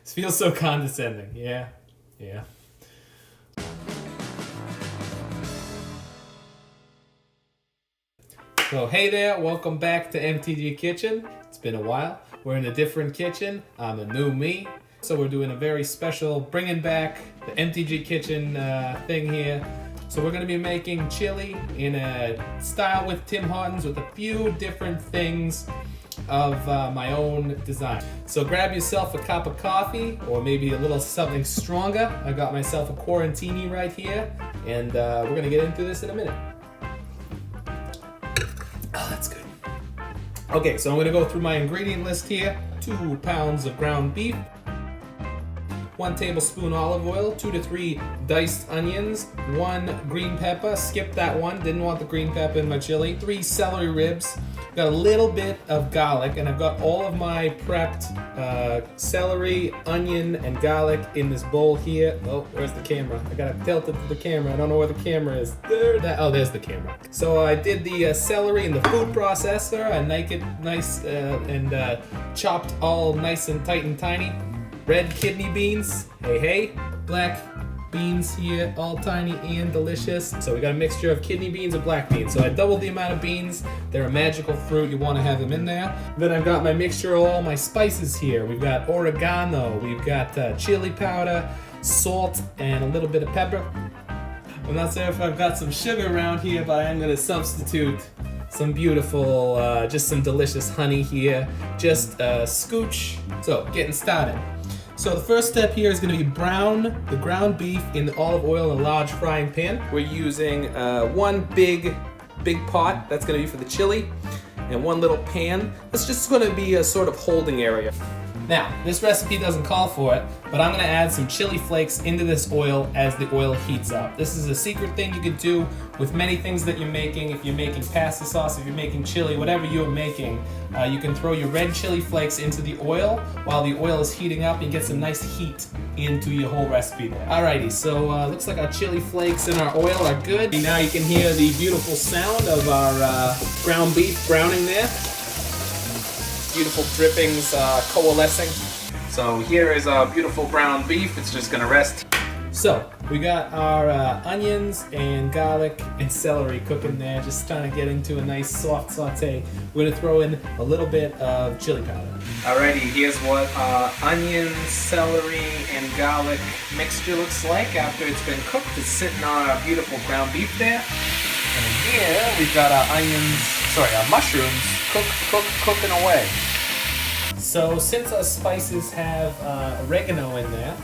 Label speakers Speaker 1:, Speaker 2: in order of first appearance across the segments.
Speaker 1: This feels so condescending. Yeah. Yeah. So hey there, welcome back to MTG Kitchen. It's been a while. We're in a different kitchen. I'm a new me. So we're doing a very special, bringing back the MTG Kitchen thing here. So we're going to be making chili in a style with Tim Hortons with a few different things of my own design. So grab yourself a cup of coffee or maybe a little something stronger. I got myself a quarantini right here, and we're going to get into this in a minute. Oh, that's good. Okay, so I'm going to go through my ingredient list here. 2 pounds of ground beef, 1 tablespoon olive oil, 2 to 3 diced onions, 1 green pepper, skip that one, didn't want the green pepper in my chili, 3 celery ribs, got a little bit of garlic, and I've got all of my prepped celery, onion, and garlic in this bowl here. Oh, where's the camera? I gotta tilt it to the camera. I don't know where the camera is. Oh, there's the camera. So I did the celery in the food processor. I make it nice and chopped all nice and tight and tiny. Red kidney beans, hey, black beans here, all tiny and delicious. So we got a mixture of kidney beans and black beans. So I doubled the amount of beans. They're a magical fruit, you want to have them in there. Then I've got my mixture of all my spices here. We've got oregano, we've got chili powder, salt, and a little bit of pepper. I'm not sure if I've got some sugar around here, but I am going to substitute some beautiful, just some delicious honey here. Just a scooch. So getting started. So the first step here is going to be brown the ground beef in the olive oil in a large frying pan. We're using one big pot, that's going to be for the chili, and one little pan. That's just going to be a sort of holding area. Now, this recipe doesn't call for it, but I'm going to add some chili flakes into this oil as the oil heats up. This is a secret thing you could do with many things that you're making. If you're making pasta sauce, if you're making chili, whatever you're making, you can throw your red chili flakes into the oil while the oil is heating up and get some nice heat into your whole recipe there. Alrighty, so looks like our chili flakes and our oil are good. Now you can hear the beautiful sound of our ground beef browning there. Beautiful drippings coalescing. So here is our beautiful brown beef. It's just gonna rest. So we got our onions and garlic and celery cooking there, just trying to get into a nice soft saute. We're gonna throw in a little bit of chili powder. Alrighty, here's what our onions, celery, and garlic mixture looks like after it's been cooked. It's sitting on our beautiful ground beef there. And here we've got our mushrooms cooking away. So since our spices have oregano in there,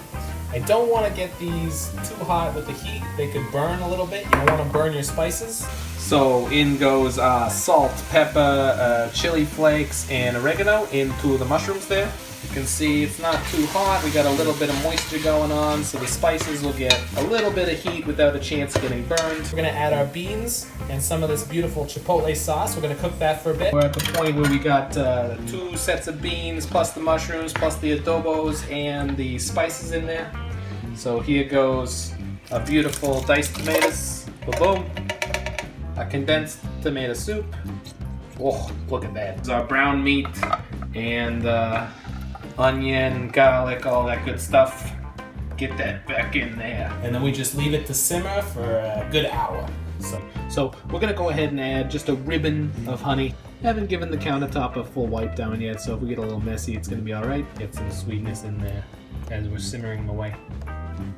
Speaker 1: I don't want to get these too hot with the heat. They could burn a little bit. You don't want to burn your spices. So in goes salt, pepper, chili flakes, and oregano into the mushrooms there. You can see it's not too hot. We got a little bit of moisture going on, so the spices will get a little bit of heat without a chance of getting burned. We're gonna add our beans and some of this beautiful chipotle sauce. We're gonna cook that for a bit. We're at the point where we got 2 sets of beans, plus the mushrooms, plus the adobos and the spices in there. So here goes a beautiful diced tomatoes. Boom. A condensed tomato soup. Oh, look at that. This is our brown meat and onion, garlic, all that good stuff. Get that back in there. And then we just leave it to simmer for a good hour. So we're gonna go ahead and add just a ribbon of honey. I haven't given the countertop a full wipe down yet, so if we get a little messy, it's gonna be all right. Get some sweetness in there as we're simmering away.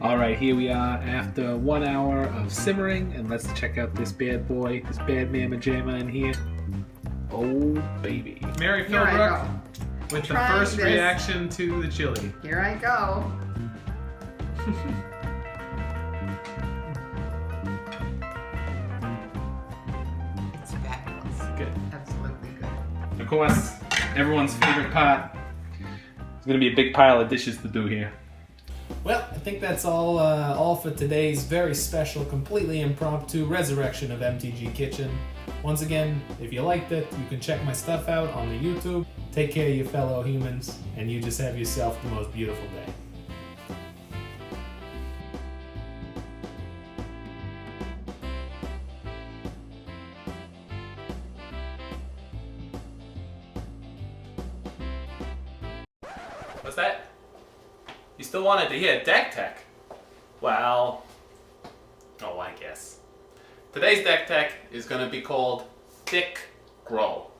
Speaker 1: All right, here we are after 1 hour of simmering, and let's check out this bad boy, this bad mamma jamma in here. Oh, baby. Mary Philbrook with the first reaction to the chili.
Speaker 2: Here I go. It's fabulous.
Speaker 1: Good.
Speaker 2: Absolutely good.
Speaker 1: Of course, everyone's favorite part. It's gonna be a big pile of dishes to do here. Well, I think that's all for today's very special, completely impromptu resurrection of MTG Kitchen. Once again, if you liked it, you can check my stuff out on the YouTube. Take care of your fellow humans, and you just have yourself the most beautiful day. What's that? You still wanted to hear deck tech? Well, oh, I guess. Today's deck tech is going to be called Thick Groll.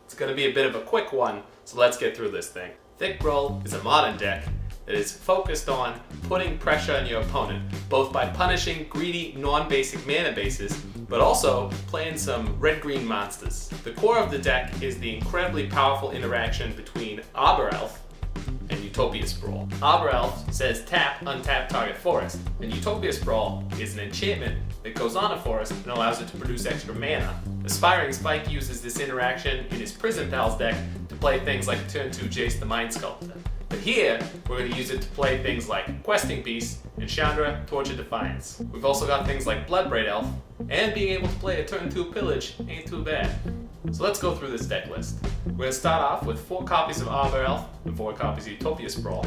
Speaker 1: It's going to be a bit of a quick one, so let's get through this thing. Thick Groll is a modern deck that is focused on putting pressure on your opponent, both by punishing greedy, non-basic mana bases, but also playing some red-green monsters. The core of the deck is the incredibly powerful interaction between Arbor Elf and Utopia Sprawl. Arbor Elf says tap, untap target forest, and Utopia Sprawl is an enchantment that goes on a forest and allows it to produce extra mana. Aspiring Spike uses this interaction in his Prison Pals deck to play things like turn 2 Jace the Mind Sculptor. But here, we're going to use it to play things like Questing Beast and Chandra, Torch of Defiance. We've also got things like Bloodbraid Elf, and being able to play a turn 2 Pillage ain't too bad. So let's go through this deck list. We're going to start off with 4 copies of Arbor Elf and 4 copies of Utopia Sprawl.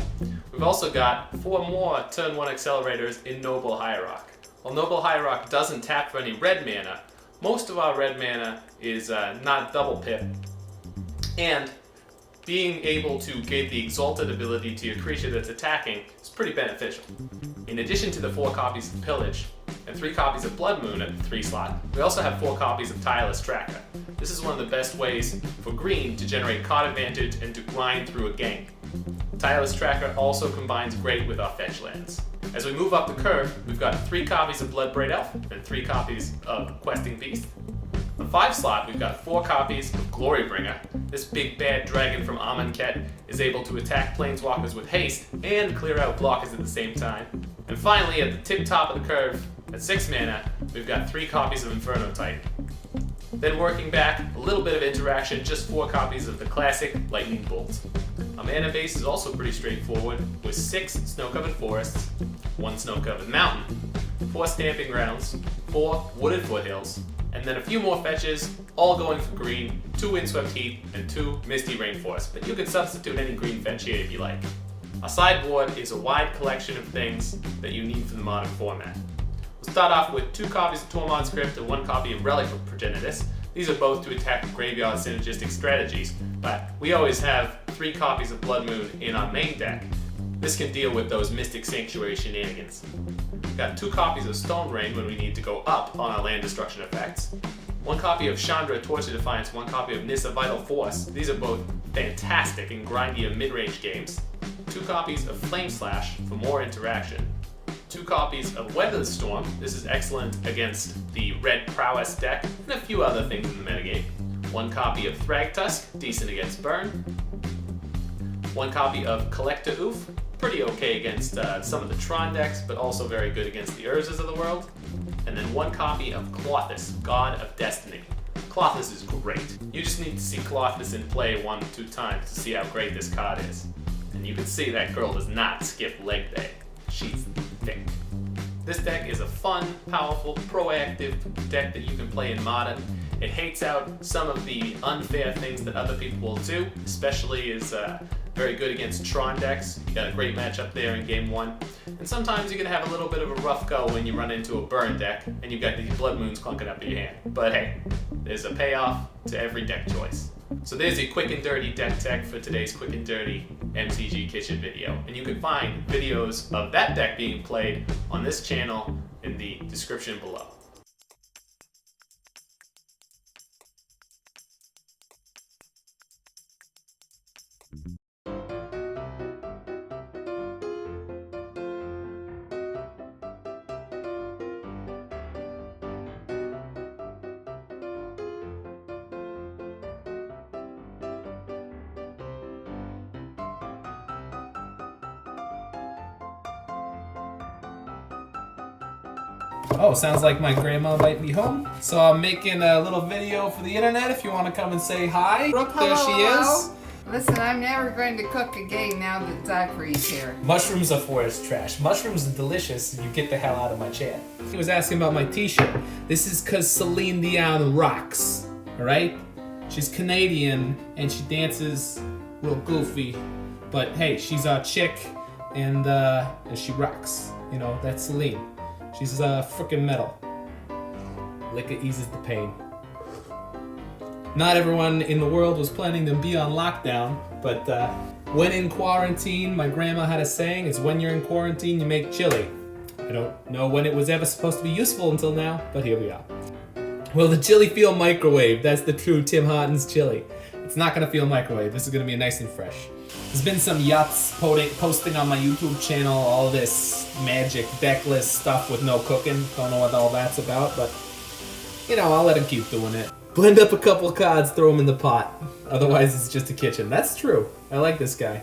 Speaker 1: We've also got 4 more turn 1 accelerators in Noble Hierarch. While Noble Hierarch doesn't tap for any red mana, most of our red mana is not double pip, and being able to give the Exalted ability to your creature that's attacking is pretty beneficial. In addition to the 4 copies of Pillage and 3 copies of Blood Moon at the 3 slot, we also have 4 copies of Tireless Tracker. This is one of the best ways for green to generate card advantage and to grind through a game. Tireless Tracker also combines great with our fetch lands. As we move up the curve, we've got 3 copies of Bloodbraid Elf and 3 copies of Questing Beast. On the 5 slot, we've got 4 copies of Glorybringer. This big bad dragon from Amonkhet is able to attack planeswalkers with haste and clear out blockers at the same time. And finally, at the tip top of the curve, at 6 mana, we've got 3 copies of Inferno Titan. Then working back, a little bit of interaction, just 4 copies of the classic Lightning Bolt. Our mana base is also pretty straightforward, with 6 snow-covered forests, 1 snow-covered mountain, 4 stamping grounds, 4 wooded foothills, and then a few more fetches, all going for green, 2 windswept heath, and 2 misty rainforest, but you can substitute any green fetch here if you like. Our sideboard is a wide collection of things that you need for the modern format. We'll start off with 2 copies of Tormod's Crypt and 1 copy of Relic of Progenitus. These are both to attack graveyard synergistic strategies, but we always have 3 copies of Blood Moon in our main deck. This can deal with those Mystic Sanctuary shenanigans. We've got 2 copies of Stone Rain when we need to go up on our land destruction effects. 1 copy of Chandra, Torch of Defiance, 1 copy of Nissa, Vital Force. These are both fantastic and grindier mid-range games. 2 copies of Flame Slash for more interaction. 2 copies of Weather Storm. This is excellent against the Red Prowess deck and a few other things in the metagame. 1 copy of Thragtusk, decent against Burn. 1 copy of Collector Oof, pretty okay against some of the Tron decks, but also very good against the Urzas of the world. And then 1 copy of Klothys, God of Destiny. Klothys is great. You just need to see Klothys in play 1 or 2 times to see how great this card is. And you can see that girl does not skip leg day. She's thick. This deck is a fun, powerful, proactive deck that you can play in Modern. It hates out some of the unfair things that other people will do, especially is very good against Tron decks. You got a great matchup there in game 1. And sometimes you're going to have a little bit of a rough go when you run into a Burn deck and you've got these Blood Moons clunking up in your hand. But hey, there's a payoff to every deck choice. So there's your quick and dirty deck tech for today's quick and dirty MTG Kitchen video. And you can find videos of that deck being played on this channel in the description below. Oh, sounds like my grandma might be home. So I'm making a little video for the internet if you want to come and say hi. Brooke, there she is.
Speaker 2: Listen, I'm never going to cook again now that Zachary's here.
Speaker 1: Mushrooms are forest trash. Mushrooms are delicious and you get the hell out of my chair. He was asking about my t-shirt. This is because Celine Dion rocks, alright? She's Canadian and she dances real goofy. But hey, she's our chick and she rocks. You know, that's Celine. She's frickin' metal. Liquor eases the pain. Not everyone in the world was planning to be on lockdown, but When in quarantine, my grandma had a saying, is when you're in quarantine, you make chili. I don't know when it was ever supposed to be useful until now, but here we are. Will the chili feel microwave? That's the true Tim Hortons chili. It's not gonna feel microwave. This is gonna be nice and fresh. There's been some yachts posting on my YouTube channel all this magic deckless stuff with no cooking. Don't know what all that's about, but you know, I'll let him keep doing it. Blend up a couple cards, throw them in the pot. Otherwise, it's just a kitchen. That's true. I like this guy.